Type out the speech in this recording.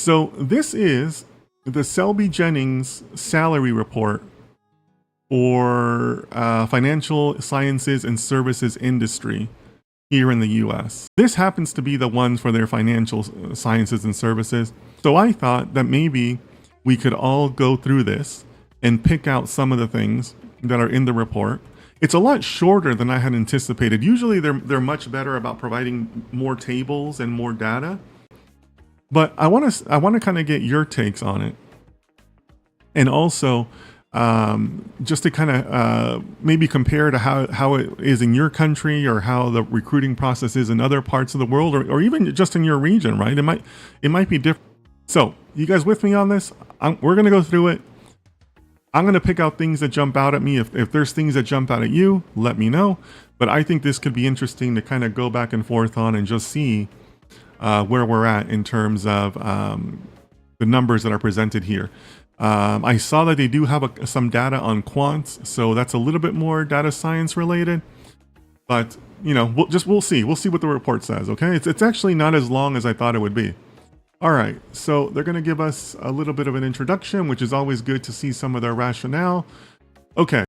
So this is the Selby Jennings salary report for financial sciences and services industry here in the US. This happens to be the one for their financial sciences and services. So I thought that maybe we could all go through this and pick out some of the things that are in the report. It's a lot shorter than I had anticipated. Usually they're much better about providing more tables and more data. But I want to kind of get your takes on it. And also just to kind of maybe compare to how it is in your country, or how the recruiting process is in other parts of the world, or even just in your region, right? It might be different. So you guys with me on this? We're going to go through it. I'm going to pick out things that jump out at me. If there's things that jump out at you, let me know. But I think this could be interesting to kind of go back and forth on and just see where we're at in terms of the numbers that are presented here. I saw that they do have some data on quants, so that's a little bit more data science related. But you know, we'll see. We'll see what the report says. Okay, it's actually not as long as I thought it would be. All right, so they're going to give us a little bit of an introduction, which is always good to see some of their rationale. Okay,